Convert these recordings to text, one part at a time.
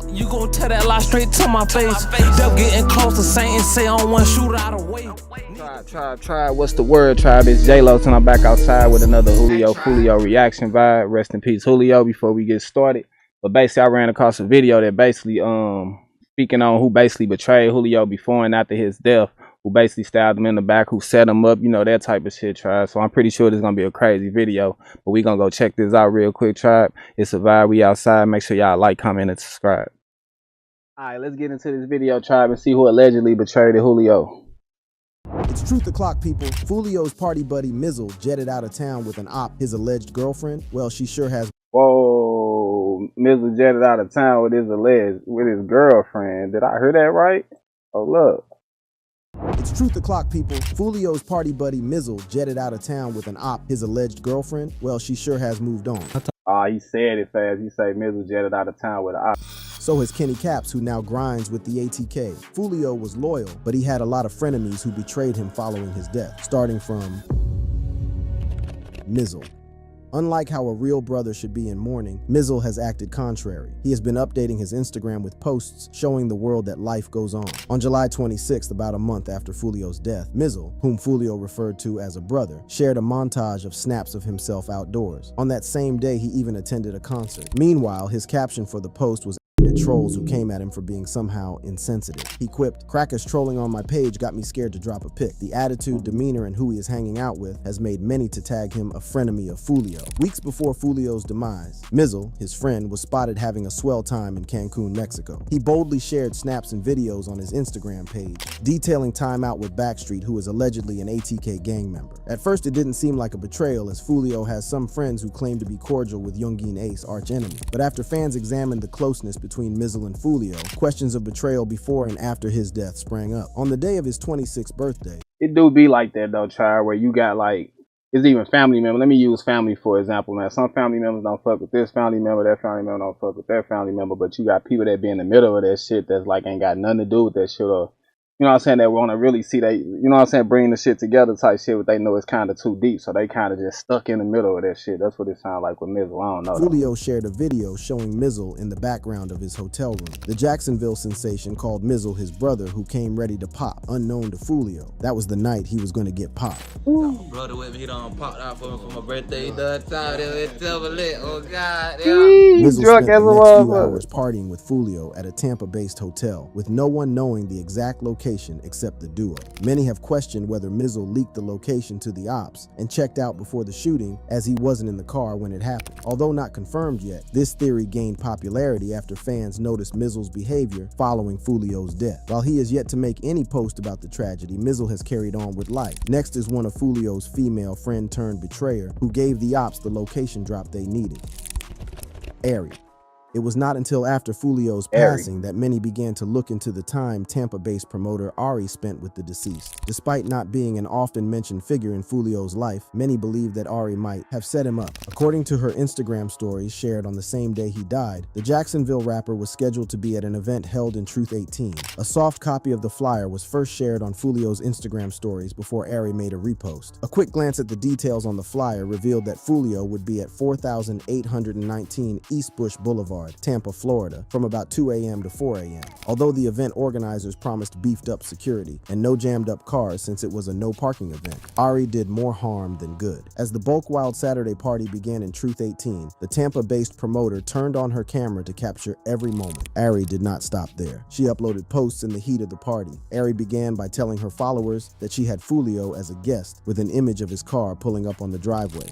You gon' tell that lie straight to my face. They're getting close to Saint say on one shoot out of way. Tribe, what's the word, tribe? It's J-Lo, and I'm back outside with another Foolio reaction vibe. Rest in peace, Foolio, before we get started. But basically, I ran across a video that basically speaking on who basically betrayed Foolio before and after his death, who basically stabbed him in the back, who set him up, you know, that type of shit, tribe. So I'm pretty sure this is gonna be a crazy video. But we gonna go check this out real quick, tribe. It's a vibe. We outside. Make sure y'all like, comment, and subscribe. Alright, let's get into this video, tribe, and see who allegedly betrayed Foolio. It's truth o'clock, people. Foolio's party buddy Mizzle jetted out of town with an op, his alleged girlfriend. Well, she sure has. Whoa, Mizzle jetted out of town with his girlfriend. Did I hear that right? Oh, look. It's truth o'clock, people. Foolio's party buddy Mizzle jetted out of town with an op, his alleged girlfriend. Well, she sure has moved on. He said it fast. He said Mizzle jetted out of town with an op. So has Kenny Caps, who now grinds with the ATK. Foolio was loyal, but he had a lot of frenemies who betrayed him following his death, starting from Mizzle. Unlike how a real brother should be in mourning, Mizzle has acted contrary. He has been updating his Instagram with posts showing the world that life goes on. On July 26th, about a month after Foolio's death, Mizzle, whom Foolio referred to as a brother, shared a montage of snaps of himself outdoors. On that same day, he even attended a concert. Meanwhile, his caption for the post was at trolls who came at him for being somehow insensitive. He quipped, "Crackers trolling on my page got me scared to drop a pic. The attitude, demeanor, and who he is hanging out with has made many to tag him a frenemy of Foolio." Weeks before Foolio's demise, Mizzle, his friend, was spotted having a swell time in Cancun, Mexico. He boldly shared snaps and videos on his Instagram page, detailing time out with Backstreet, who is allegedly an ATK gang member. At first, it didn't seem like a betrayal, as Foolio has some friends who claim to be cordial with Youngin Ace, arch enemy. But after fans examined the closeness between Mizzle and Foolio, questions of betrayal before and after his death sprang up. On the day of his 26th birthday, it do be like that though, tribe, where you got like, it's even family member. Let me use family for example, man. Some family members don't fuck with this family member, that family member don't fuck with their family member, but you got people that be in the middle of that shit that's like ain't got nothing to do with that shit, or you know what I'm saying, that want to really see they, you know what I'm saying, bring the shit together type shit, but they know it's kind of too deep, so they kind of just stuck in the middle of that shit. That's what it sounds like with Mizzle. I don't know. Foolio shared a video showing Mizzle in the background of his hotel room. The Jacksonville sensation called Mizzle his brother who came ready to pop, unknown to Foolio. That was the night he was going to get popped. Brother with me, he done popped out for me for my birthday. He done time. It's lit. Oh, God. Mizzle spent the next few hours partying with Foolio at a Tampa-based hotel, with no one knowing the exact location except the duo. Many have questioned whether Mizzle leaked the location to the ops and checked out before the shooting, as he wasn't in the car when it happened. Although not confirmed yet, this theory gained popularity after fans noticed Mizzle's behavior following Foolio's death. While he is yet to make any post about the tragedy, Mizzle has carried on with life. Next is one of Foolio's female friend-turned-betrayer who gave the ops the location drop they needed. Ari. It was not until after Foolio's passing that many began to look into the time Tampa-based promoter Ari spent with the deceased. Despite not being an often mentioned figure in Foolio's life, many believe that Ari might have set him up. According to her Instagram stories shared on the same day he died, the Jacksonville rapper was scheduled to be at an event held in Truth 18. A soft copy of the flyer was first shared on Foolio's Instagram stories before Ari made a repost. A quick glance at the details on the flyer revealed that Foolio would be at 4819 East Bush Boulevard, Tampa, Florida, from about 2 a.m. to 4 a.m. Although the event organizers promised beefed up security and no jammed up cars since it was a no parking event, Ari did more harm than good. As the Bulk Wild Saturday party began in Truth 18, the Tampa-based promoter turned on her camera to capture every moment. Ari did not stop there. She uploaded posts in the heat of the party. Ari began by telling her followers that she had Foolio as a guest, with an image of his car pulling up on the driveway.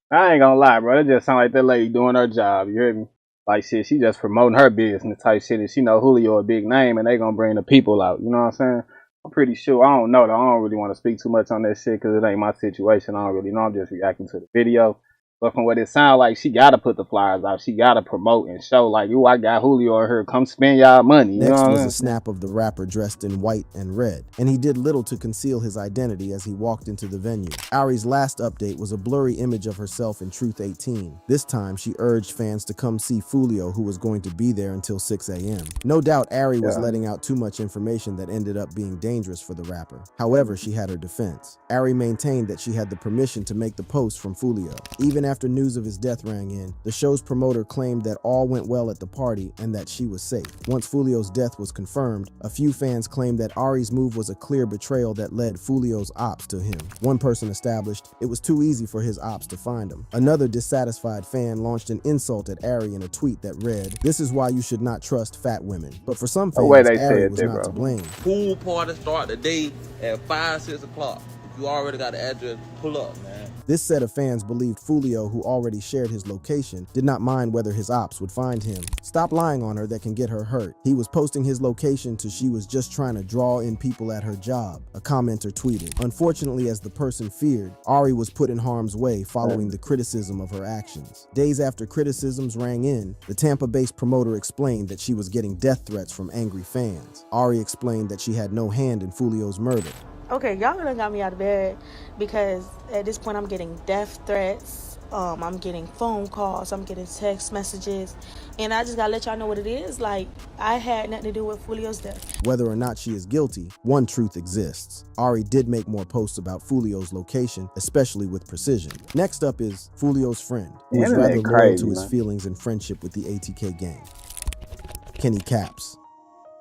I ain't gonna lie, bro. It just sound like that lady doing her job. You hear me? Like shit, she just promoting her business type shit. And she know Foolio a big name, and they gonna bring the people out. You know what I'm saying? I'm pretty sure. I don't know though. I don't really want to speak too much on that shit because it ain't my situation. I don't really know. I'm just reacting to the video. But from what it sounds like, she gotta put the flyers out. She gotta promote and show like, "Ooh, I got Foolio in here. Come spend y'all money." You Next know what was I mean? a snap of the rapper dressed in white and red, and he did little to conceal his identity as he walked into the venue. Ari's last update was a blurry image of herself in Truth 18. This time, she urged fans to come see Foolio, who was going to be there until 6 a.m. No doubt Ari was letting out too much information that ended up being dangerous for the rapper. However, she had her defense. Ari maintained that she had the permission to make the post from Foolio. Even after news of his death rang in, the show's promoter claimed that all went well at the party and that she was safe. Once Foolio's death was confirmed, a few fans claimed that Ari's move was a clear betrayal that led Foolio's ops to him. One person established it was too easy for his ops to find him. Another dissatisfied fan launched an insult at Ari in a tweet that read, "This is why you should not trust fat women." But for some fans, Ari was not to blame. Pool party start today at 5, 6 o'clock. If you already got the address, pull up, man. This set of fans believed Foolio, who already shared his location, did not mind whether his ops would find him. "Stop lying on her, that can get her hurt. He was posting his location to she was just trying to draw in people at her job," a commenter tweeted. Unfortunately, as the person feared, Ari was put in harm's way following the criticism of her actions. Days after criticisms rang in, the Tampa-based promoter explained that she was getting death threats from angry fans. Ari explained that she had no hand in Foolio's murder. Okay, y'all done got me out of bed because at this point I'm getting death threats, I'm getting phone calls, I'm getting text messages, and I just gotta let y'all know what it is. Like, I had nothing to do with Foolio's death. Whether or not she is guilty, one truth exists. Ari did make more posts about Foolio's location, especially with precision. Next up is Foolio's friend, who is rather loyal to his feelings and friendship with the ATK gang, Kenny Caps.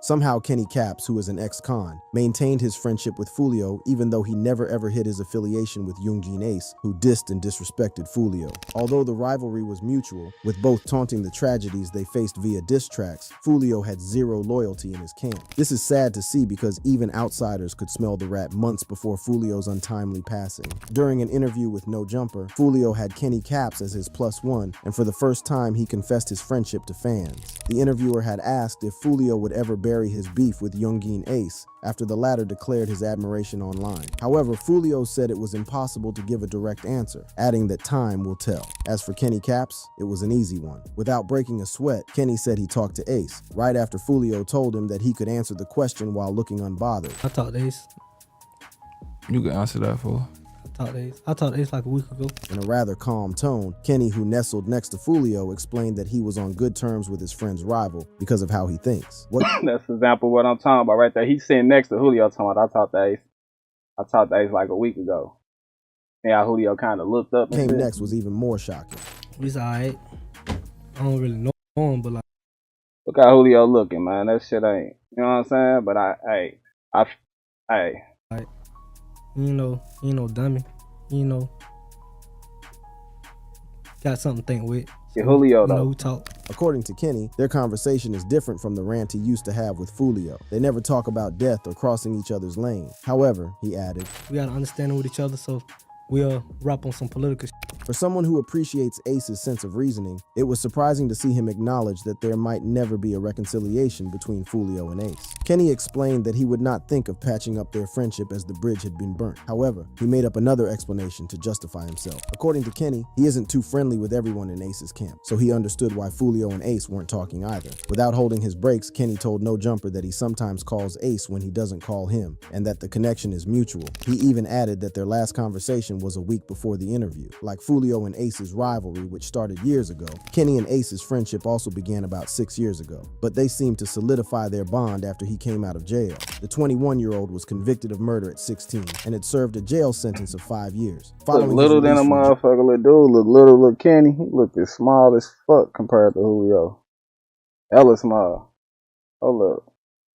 Somehow Kenny Caps, who is an ex-con, maintained his friendship with Foolio even though he never ever hid his affiliation with Yoongjin Ace, who dissed and disrespected Foolio. Although the rivalry was mutual, with both taunting the tragedies they faced via diss tracks, Foolio had zero loyalty in his camp. This is sad to see because even outsiders could smell the rat months before Foolio's untimely passing. During an interview with No Jumper, Foolio had Kenny Caps as his +1, and for the first time he confessed his friendship to fans. The interviewer had asked if Foolio would ever bury his beef with Yoongjin Ace after the latter declared his admiration online. However, Foolio said it was impossible to give a direct answer, adding that time will tell. As for Kenny Caps, it was an easy one. Without breaking a sweat, Kenny said he talked to Ace, right after Foolio told him that he could answer the question while looking unbothered. I talked to Ace. You can answer that for. I talked to Ace like a week ago. In a rather calm tone, Kenny, who nestled next to Foolio, explained that he was on good terms with his friend's rival because of how he thinks. That's an example of what I'm talking about right there. He's sitting next to Julio talking about, I talked to Ace like a week ago. And how Julio kind of looked up. Came next was even more shocking. He's alright. I don't really know him, but like. Look how Julio looking, man. That shit ain't, you know what I'm saying? But You know, dummy. You know, got something to think with. Yeah, Julio, though. You know who talk. According to Kenny, their conversation is different from the rant he used to have with Foolio. They never talk about death or crossing each other's lane. However, he added, we got to understand with each other, so we'll rap on some political shit. For someone who appreciates Ace's sense of reasoning, it was surprising to see him acknowledge that there might never be a reconciliation between Foolio and Ace. Kenny explained that he would not think of patching up their friendship as the bridge had been burnt. However, he made up another explanation to justify himself. According to Kenny, he isn't too friendly with everyone in Ace's camp, so he understood why Foolio and Ace weren't talking either. Without holding his brakes, Kenny told No Jumper that he sometimes calls Ace when he doesn't call him, and that the connection is mutual. He even added that their last conversation was a week before the interview. Like Foolio and Ace's rivalry, which started years ago, Kenny and Ace's friendship also began about 6 years ago, but they seemed to solidify their bond after he came out of jail. The 21-year-old was convicted of murder at 16 and had served a jail sentence of 5 years. Look little than a motherfucker, little dude. Look little, look Kenny. He looked as small as fuck compared to Julio. Hella small. Hold up.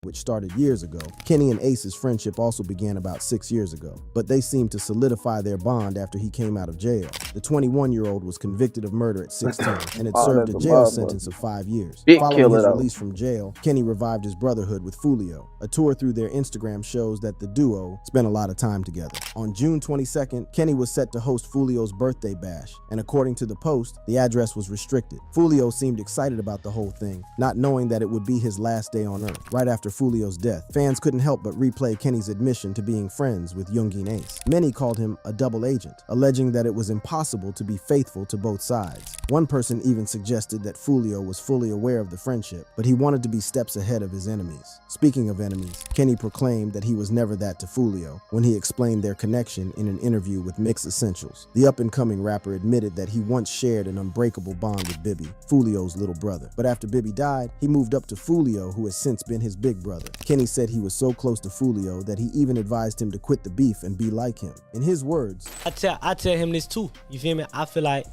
Which started years ago, Kenny and Ace's friendship also began about 6 years ago, but they seemed to solidify their bond after he came out of jail. The 21-year-old was convicted of murder at 16 and had served a jail sentence of 5 years. Following his release from jail, Kenny revived his brotherhood with Foolio. A tour through their Instagram shows that the duo spent a lot of time together. On June 22nd, Kenny was set to host Foolio's birthday bash, and according to the post, the address was restricted. Foolio seemed excited about the whole thing, not knowing that it would be his last day on Earth. Right after Foolio's death, fans couldn't help but replay Kenny's admission to being friends with Yoongjin Ace. Many called him a double agent, alleging that it was impossible to be faithful to both sides. One person even suggested that Foolio was fully aware of the friendship, but he wanted to be steps ahead of his enemies. Speaking of enemies, Kenny proclaimed that he was never that to Foolio when he explained their connection in an interview with Mix Essentials. The up-and-coming rapper admitted that he once shared an unbreakable bond with Bibby, Foolio's little brother. But after Bibby died, he moved up to Foolio, who has since been his big brother. Kenny said he was so close to Foolio that he even advised him to quit the beef and be like him. In his words, I tell him this too, you feel me? I feel like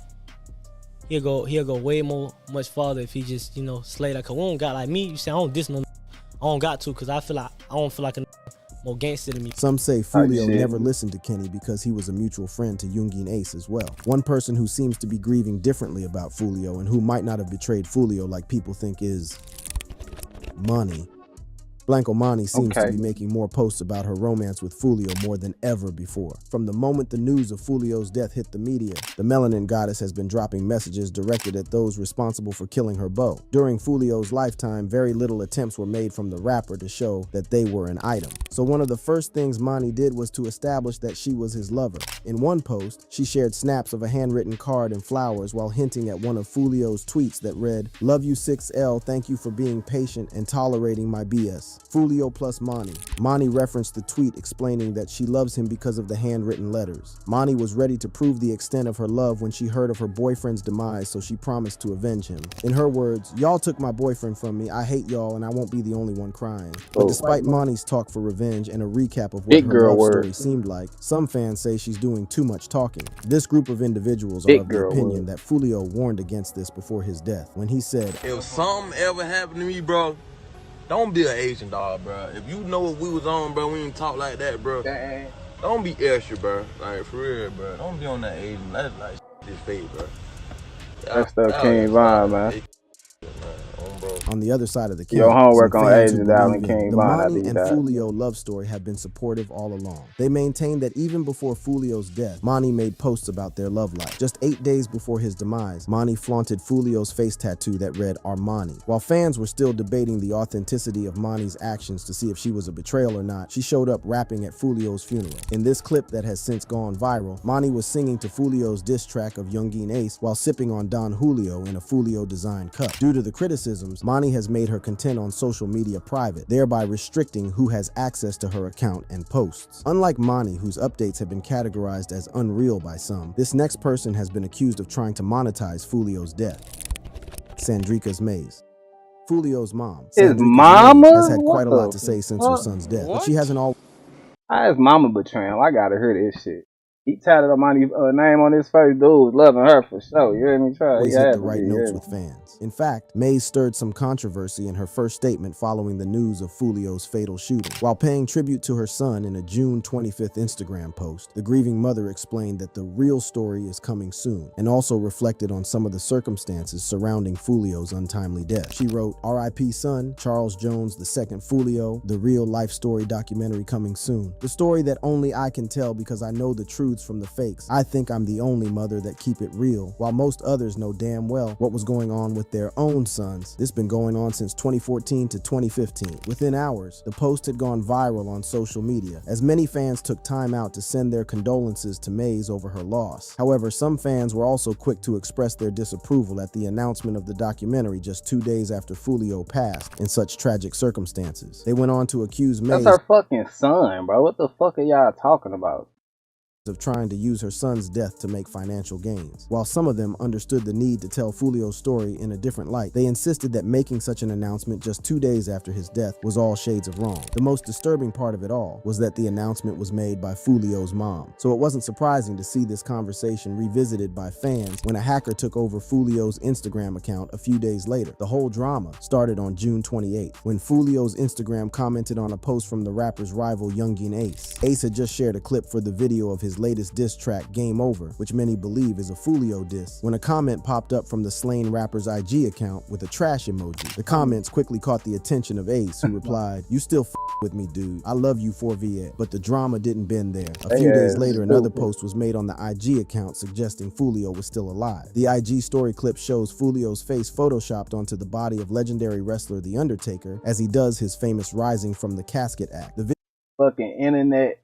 he'll go way much farther if he just, you know, slay that. Cause we don't got like me. You say I don't diss no. I don't got to, cause I don't feel like a more gangster than me. Some say Foolio never listened to Kenny because he was a mutual friend to Youngin Ace as well. One person who seems to be grieving differently about Foolio and who might not have betrayed Foolio like people think is Money. Blanco Mani seems to be making more posts about her romance with Foolio more than ever before. From the moment the news of Foolio's death hit the media, the Melanin Goddess has been dropping messages directed at those responsible for killing her beau. During Foolio's lifetime, very little attempts were made from the rapper to show that they were an item. So one of the first things Mani did was to establish that she was his lover. In one post, she shared snaps of a handwritten card and flowers while hinting at one of Foolio's tweets that read, "Love you 6L, thank you for being patient and tolerating my BS. Foolio plus Mani." Mani referenced the tweet explaining that she loves him because of the handwritten letters. Mani was ready to prove the extent of her love when she heard of her boyfriend's demise, so she promised to avenge him. In her words, "Y'all took my boyfriend from me, I hate y'all and I won't be the only one crying." But despite Mani's talk for revenge and a recap of what her love story seemed like, some fans say she's doing too much talking. This group of individuals are of the opinion that Foolio warned against this before his death when he said, "If something ever happened to me, bro, don't be an Asian dog, bro. If you know what we was on, bro, we ain't talk like that, bro. Don't be extra, bro. Like, for real, bro. Don't be on that Asian. That's like this fake, bro." That's the King Von, man. On the other side of the Your homework on Asian the Mani and Foolio love story have been supportive all along. They maintain that even before Foolio's death, Mani made posts about their love life. Just 8 days before his demise, Mani flaunted Foolio's face tattoo that read Armani. While fans were still debating the authenticity of Mani's actions to see if she was a betrayal or not, she showed up rapping at Foolio's funeral. In this clip that has since gone viral, Mani was singing to Foolio's diss track of Youngin Ace while sipping on Don Julio in a Foolio-designed cup. Due to the criticisms, Mani has made her content on social media private, thereby restricting who has access to her account and posts. Unlike Mani, whose updates have been categorized as unreal by some, this next person has been accused of trying to monetize Foolio's death. Sandrika's Maze. Foolio's mom, his mama, has had quite a lot to say since her son's death, but she hasn't always. How his mama betraying him? I gotta hear this shit. He tatted up my name on his face. Dude was loving her for sure. You hear me? Always hit the right notes with fans. In fact, Maze stirred some controversy in her first statement following the news of Foolio's fatal shooting. While paying tribute to her son in a June 25th Instagram post, the grieving mother explained that the real story is coming soon, and also reflected on some of the circumstances surrounding Foolio's untimely death. She wrote, "R.I.P. son, Charles Jones II Foolio, the real life story documentary coming soon. The story that only I can tell because I know the truth from the fakes. I think I'm the only mother that keep it real, while most others know damn well what was going on with their own sons. This been going on since 2014 to 2015. Within hours, the post had gone viral on social media, as many fans took time out to send their condolences to Maze over her loss. However, some fans were also quick to express their disapproval at the announcement of the documentary just 2 days after Foolio passed in such tragic circumstances. They went on to accuse Maze That's her fucking son, bro. What the fuck are y'all talking about? Of trying to use her son's death to make financial gains. While some of them understood the need to tell Foolio's story in a different light, they insisted that making such an announcement just 2 days after his death was all shades of wrong. The most disturbing part of it all was that the announcement was made by Foolio's mom. So it wasn't surprising to see this conversation revisited by fans when a hacker took over Foolio's Instagram account a few days later. The whole drama started on June 28th, when Foolio's Instagram commented on a post from the rapper's rival Youngin Ace. Ace had just shared a clip for the video of his latest diss track, Game Over, which many believe is a Foolio diss, when a comment popped up from the slain rapper's IG account with a trash emoji. The comments quickly caught the attention of Ace, who replied, "You still with me, dude. I love you 4VA." But the drama didn't bend there. A few days later, another post was made on the IG account suggesting Foolio was still alive. The IG story clip shows Foolio's face photoshopped onto the body of legendary wrestler The Undertaker as he does his famous rising from the casket act. The fucking internet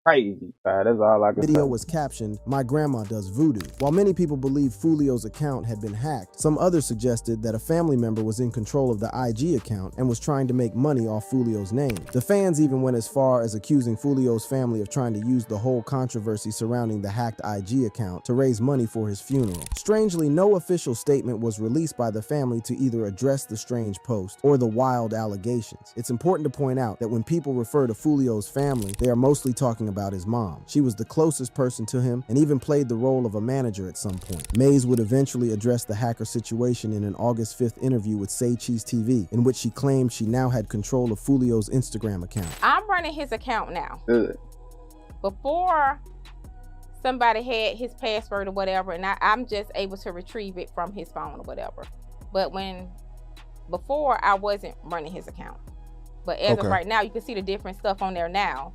crazy, bro. That's all I can say. Video was captioned, "My grandma does voodoo." While many people believe Foolio's account had been hacked, some others suggested that a family member was in control of the IG account and was trying to make money off Foolio's name. The fans even went as far as accusing Foolio's family of trying to use the whole controversy surrounding the hacked IG account to raise money for his funeral. Strangely, no official statement was released by the family to either address the strange post or the wild allegations. It's important to point out that when people refer to Foolio's family, they are mostly talking about about his mom. She was the closest person to him and even played the role of a manager at some point. Maze would eventually address the hacker situation in an August 5th interview with Say Cheese TV, in which she claimed she now had control of Foolio's Instagram account. I'm running his account now. Good. Before, somebody had his password or whatever, and I'm just able to retrieve it from his phone or whatever. But before, I wasn't running his account. But as of right now, you can see the different stuff on there now.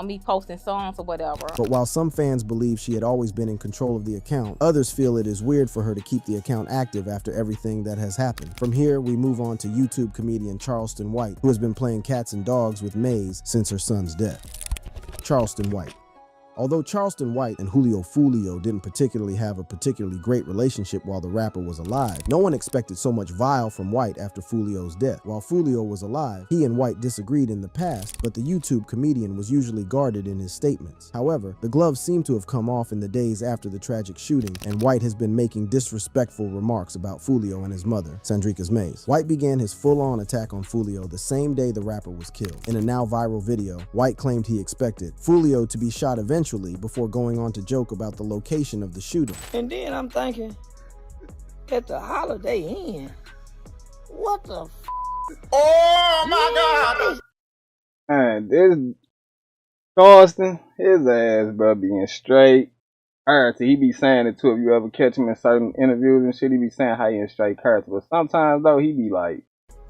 Me posting songs or whatever. But while some fans believe she had always been in control of the account, others feel it is weird for her to keep the account active after everything that has happened. From here, we move on to YouTube comedian Charleston White, who has been playing cats and dogs with Maze since her son's death. Charleston White. Although Charleston White and Foolio didn't particularly have a particularly great relationship while the rapper was alive, no one expected so much vile from White after Foolio's death. While Foolio was alive, he and White disagreed in the past, but the YouTube comedian was usually guarded in his statements. However, the gloves seem to have come off in the days after the tragic shooting, and White has been making disrespectful remarks about Foolio and his mother, Bianca Maze. White began his full-on attack on Foolio the same day the rapper was killed. In a now viral video, White claimed he expected Foolio to be shot eventually before going on to joke about the location of the shooting. And then I'm thinking, at the Holiday Inn, what the f? Oh my God! Man, this Charleston, his ass, bro, being straight. Character, he be saying it too. If you ever catch him in certain interviews and shit, he be saying how he in straight character. But sometimes though, he be like,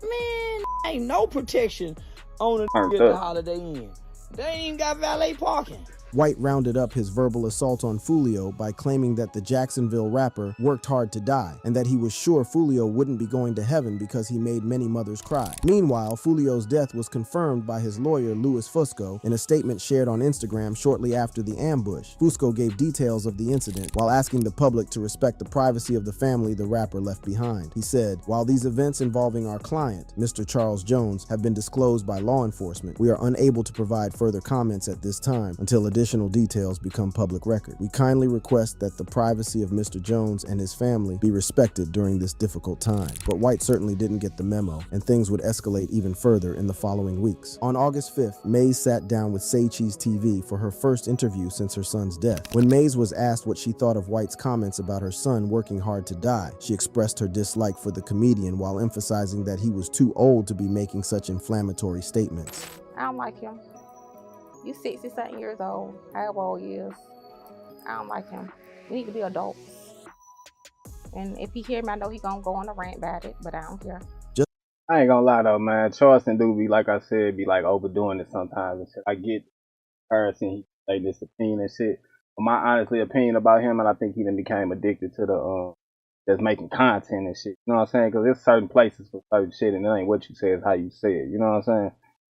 man, ain't no protection on the at the Holiday Inn. They ain't even got valet parking. White rounded up his verbal assault on Foolio by claiming that the Jacksonville rapper worked hard to die, and that he was sure Foolio wouldn't be going to heaven because he made many mothers cry. Meanwhile, Foolio's death was confirmed by his lawyer, Louis Fusco, in a statement shared on Instagram shortly after the ambush. Fusco gave details of the incident while asking the public to respect the privacy of the family the rapper left behind. He said, "While these events involving our client, Mr. Charles Jones, have been disclosed by law enforcement, we are unable to provide further comments at this time until additional details become public record. We kindly request that the privacy of Mr. Jones and his family be respected during this difficult time." But White certainly didn't get the memo, and things would escalate even further in the following weeks. On August 5th, Maze sat down with Say Cheese TV for her first interview since her son's death. When Maze was asked what she thought of White's comments about her son working hard to die, she expressed her dislike for the comedian while emphasizing that he was too old to be making such inflammatory statements. I don't like him. You 60-something years old, however old he is. I don't like him. We need to be adults. And if he hear me, I know he gonna go on a rant about it, but I don't care. I ain't gonna lie though, man. Charleston do be, like I said, be like overdoing it sometimes and shit. I get person, he say this opinion and shit. But my honestly opinion about him, and I think he then became addicted to the just making content and shit. You know what I'm saying? Because there's certain places for certain shit, and it ain't what you say, it's how you say it. You know what I'm saying?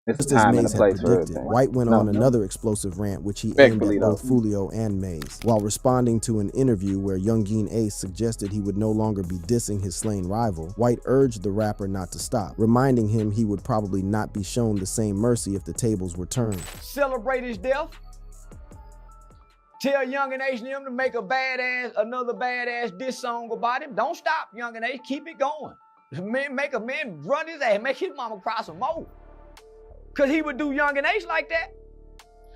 Just as Maze had predicted, White went on another explosive rant, which he aimed at both Foolio and Maze. While responding to an interview where Youngeen Ace suggested he would no longer be dissing his slain rival, White urged the rapper not to stop, reminding him he would probably not be shown the same mercy if the tables were turned. Celebrate his death. Tell Young and Ace and him to make another badass diss song about him. Don't stop, Young and Ace. Keep it going. Make a man run his ass. Make his mama cry some more. Cause he would do Young and Ace like that.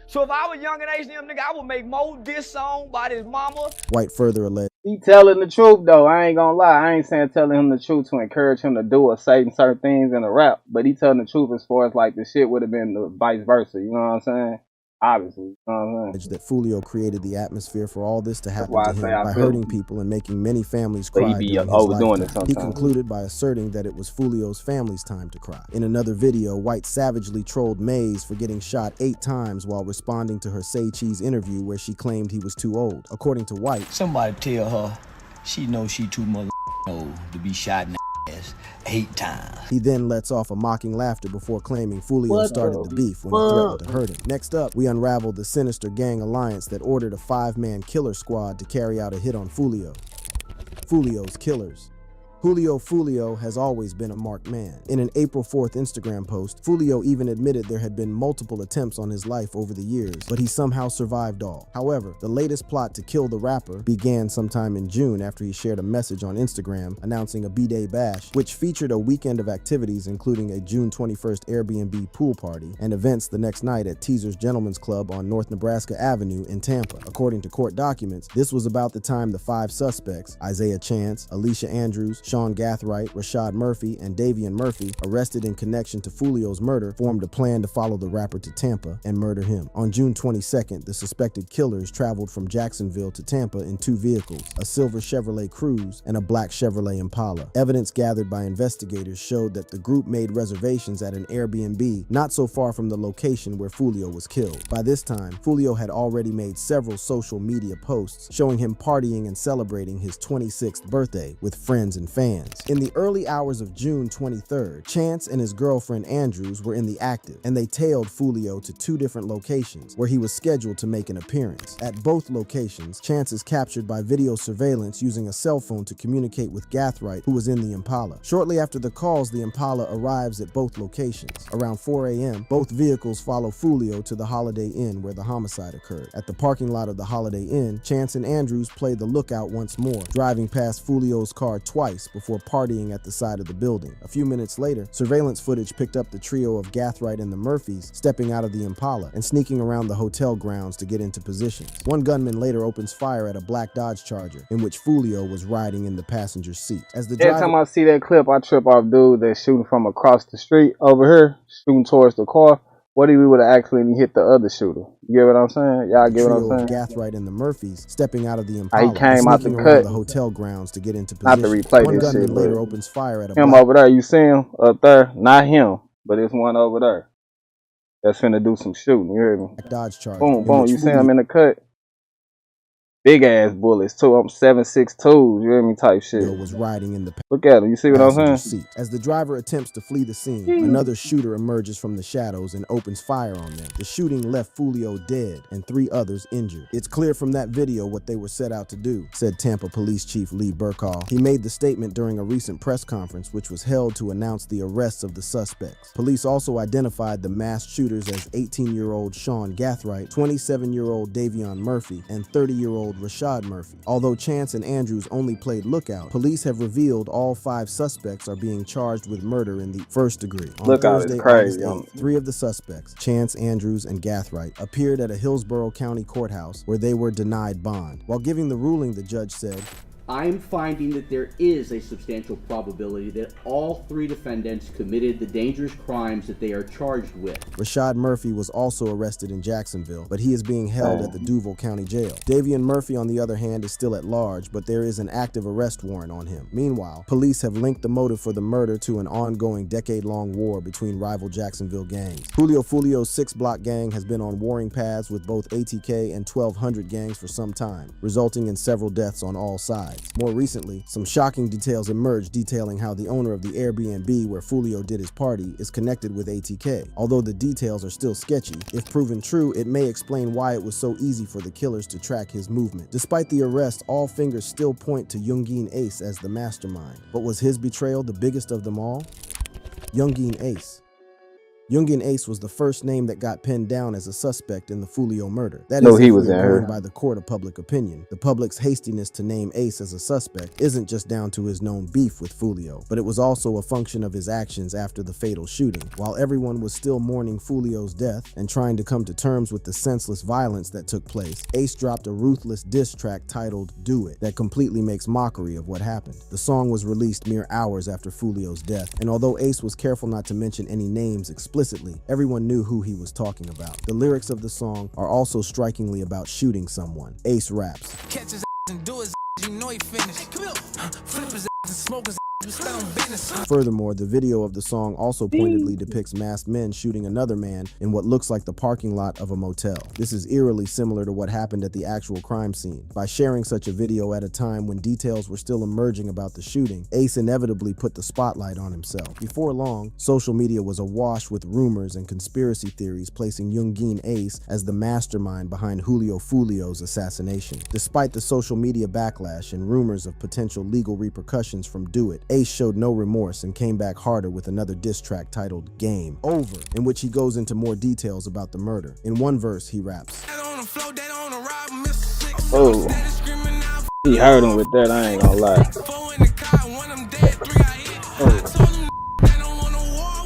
So if I was Young and Ace and him, nigga, I would make more diss song about his mama. White further alleged, he telling the truth though. I ain't gonna lie. I ain't saying telling him the truth to encourage him to do or say certain things in a rap. But he telling the truth as far as like the shit would have been the vice versa. You know what I'm saying? Obviously, you know what I'm saying? That Foolio created the atmosphere for all this to happen to him by hurting people and making many families cry during his lifetime. He concluded by asserting that it was Foolio's family's time to cry. In another video, White savagely trolled Maze for getting shot 8 times while responding to her Say Cheese interview where she claimed he was too old. According to White, somebody tell her she knows she too mother old to be shot in the ass 8 times. He then lets off a mocking laughter before claiming Foolio started the beef when he threatened to hurt him. Next up, we unravel the sinister gang alliance that ordered a 5-man killer squad to carry out a hit on Foolio. Foolio's killers. Julio Foolio has always been a marked man. In an April 4th Instagram post, Foolio even admitted there had been multiple attempts on his life over the years, but he somehow survived all. However, the latest plot to kill the rapper began sometime in June after he shared a message on Instagram announcing a B-Day bash, which featured a weekend of activities including a June 21st Airbnb pool party and events the next night at Teaser's Gentleman's Club on North Nebraska Avenue in Tampa. According to court documents, this was about the time the 5 suspects, Isaiah Chance, Alicia Andrews, Sean Gathright, Rashad Murphy, and Davian Murphy, arrested in connection to Foolio's murder, formed a plan to follow the rapper to Tampa and murder him. On June 22nd, the suspected killers traveled from Jacksonville to Tampa in 2 vehicles, a silver Chevrolet Cruze and a black Chevrolet Impala. Evidence gathered by investigators showed that the group made reservations at an Airbnb not so far from the location where Foolio was killed. By this time, Foolio had already made several social media posts showing him partying and celebrating his 26th birthday with friends and fans. In the early hours of June 23rd, Chance and his girlfriend Andrews were in the active, and they tailed Foolio to 2 different locations where he was scheduled to make an appearance. At both locations, Chance is captured by video surveillance using a cell phone to communicate with Gathright, who was in the Impala. Shortly after the calls, the Impala arrives at both locations. Around 4 a.m., both vehicles follow Foolio to the Holiday Inn where the homicide occurred. At the parking lot of the Holiday Inn, Chance and Andrews play the lookout once more, driving past Foolio's car twice before partying at the side of the building. A few minutes later, surveillance footage picked up the trio of Gathright and the Murphys stepping out of the Impala and sneaking around the hotel grounds to get into positions. One gunman later opens fire at a black Dodge Charger in which Foolio was riding in the passenger seat. As the Every time I see that clip, I trip off dude that's shooting from across the street over here, shooting towards the car. What if we would have actually hit the other shooter? You get what I'm saying? Y'all get what I'm saying? Gathright and the Murphys stepping out of the Impala, he came out the sneaking cut. around the hotel grounds to get into position. Not to replay One this gunman shit, later but opens fire at a him over there. You see him up there? Not him, but it's one over there that's finna do some shooting. You hear me? Dodge Charger. Boom, boom. You see him in the cut? Big ass bullets too. I'm 7.62. You hear me? Type shit. Was riding in the Look at him. You see what I'm saying? As the driver attempts to flee the scene, another shooter emerges from the shadows and opens fire on them. The shooting left Foolio dead and 3 others injured. It's clear from that video what they were set out to do, said Tampa Police Chief Lee Burkall. He made the statement during a recent press conference which was held to announce the arrests of the suspects. Police also identified the masked shooters as 18-year-old Sean Gathright, 27-year-old Davian Murphy, and 30-year-old Rashad Murphy. Although Chance and Andrews only played lookout, police have revealed all 5 suspects are being charged with murder in the first degree. On Thursday, August 8th, 3 of the suspects, Chance, Andrews, and Gathright, appeared at a Hillsborough County courthouse where they were denied bond. While giving the ruling, the judge said, I am finding that there is a substantial probability that all 3 defendants committed the dangerous crimes that they are charged with. Rashad Murphy was also arrested in Jacksonville, but he is being held at the Duval County Jail. Davian Murphy, on the other hand, is still at large, but there is an active arrest warrant on him. Meanwhile, police have linked the motive for the murder to an ongoing decade-long war between rival Jacksonville gangs. Foolio's 6-block gang has been on warring paths with both ATK and 1200 gangs for some time, resulting in several deaths on all sides. More recently, some shocking details emerged detailing how the owner of the Airbnb where Foolio did his party is connected with ATK. Although the details are still sketchy, if proven true, it may explain why it was so easy for the killers to track his movement. Despite the arrest, all fingers still point to Youngin Ace as the mastermind. But was his betrayal the biggest of them all? Youngin Ace. Youngin Ace was the first name that got pinned down as a suspect in the Foolio murder. That is, he was there by the court of public opinion. The public's hastiness to name Ace as a suspect isn't just down to his known beef with Foolio, but it was also a function of his actions after the fatal shooting. While everyone was still mourning Foolio's death and trying to come to terms with the senseless violence that took place, Ace dropped a ruthless diss track titled "Do It" that completely makes mockery of what happened. The song was released mere hours after Foolio's death, and although Ace was careful not to mention any names explicitly, everyone knew who he was talking about. The lyrics of the song are also strikingly about shooting someone. Ace raps, Catch his ass and do his ass, you know he finished. Flip his ass and smoke his ass. Furthermore, the video of the song also pointedly depicts masked men shooting another man in what looks like the parking lot of a motel. This is eerily similar to what happened at the actual crime scene. By sharing such a video at a time when details were still emerging about the shooting, Ace inevitably put the spotlight on himself. Before long, social media was awash with rumors and conspiracy theories placing Youngin Ace as the mastermind behind Julio Foolio's assassination. Despite the social media backlash and rumors of potential legal repercussions from Do It, Ace showed no remorse and came back harder with another diss track titled Game Over, in which he goes into more details about the murder. In one verse, he raps, Oh, he heard him with that, I ain't gonna lie.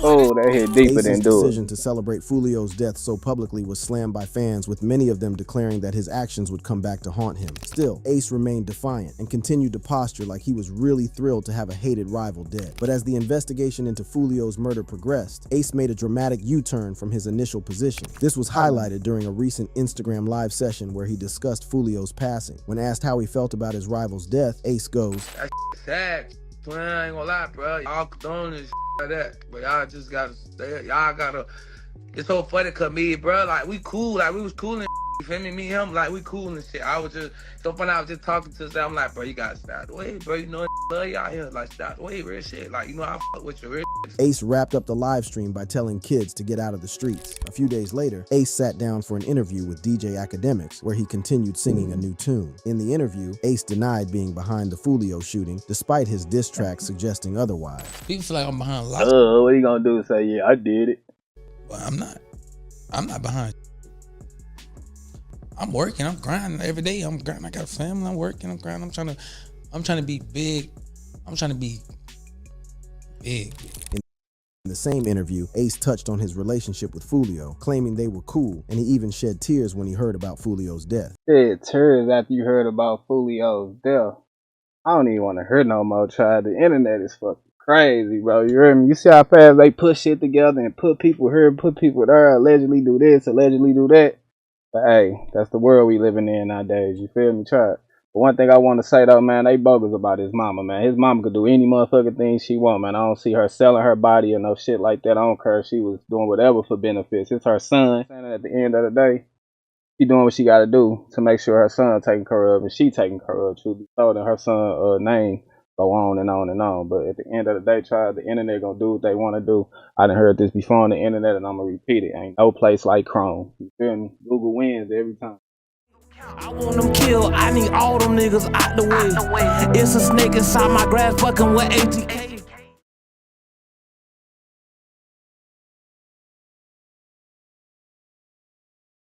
Oh, that hit deeper than Ace's do decision it. to celebrate Foolio's death so publicly was slammed by fans, with many of them declaring that his actions would come back to haunt him. Still, Ace remained defiant and continued to posture like he was really thrilled to have a hated rival dead. But as the investigation into Foolio's murder progressed, Ace made a dramatic U-turn from his initial position. This was highlighted during a recent Instagram live session where he discussed Foolio's passing. When asked how he felt about his rival's death, Ace goes, "That's sad. Twin, I ain't gonna lie, bro. Y'all condone this like that, but y'all just gotta stay. Y'all gotta. It's so funny, cause me, bro, like we cool, like we was cool and you feel me? Me and him, like we cool and shit. I was just so funny. I was just talking to him. I'm like, bro, you gotta stay out the way, bro. You know, love y'all here, like stay out the way, real shit. Like you know, I fuck with you, real. Ace wrapped up the live stream by telling kids to get out of the streets. A few days later, Ace sat down for an interview with DJ Academics, where he continued singing a new tune. In the interview, Ace denied being behind the Foolio shooting, despite his diss track suggesting otherwise. People feel like I'm behind a lot. What are you gonna do? Say, yeah, I did it. Well, I'm not. I'm not behind. I'm working. I'm grinding every day. I'm grinding. I got a family. I'm working. I'm grinding. I'm trying to be big. I'm trying to be big. In the same interview, Ace touched on his relationship with Foolio, claiming they were cool, and he even shed tears when he heard about Foolio's death. Shed tears after you heard about Foolio's death. I don't even want to hear no more, Try. The internet is fucking crazy, bro. You hear me? You see how fast they put shit together and put people here, put people there, allegedly do this, allegedly do that. But hey, that's the world we living in nowadays. You feel me? Try. But one thing I want to say though, man, they bogus about his mama, man. His mama could do any motherfucking thing she want, man. I don't see her selling her body or no shit like that. I don't care if she was doing whatever for benefits. It's her son. And at the end of the day, she doing what she got to do to make sure her son taken care of and she taken care of. Truth be told, and her son name go on and on and on. But at the end of the day, Try, the internet gonna do what they want to do. I done heard this before on the internet, and I'm gonna repeat it. Ain't no place like Chrome. You feel me? Google wins every time. I want them killed. I need all them niggas out the way. It's a snake inside my grass fucking with ATK.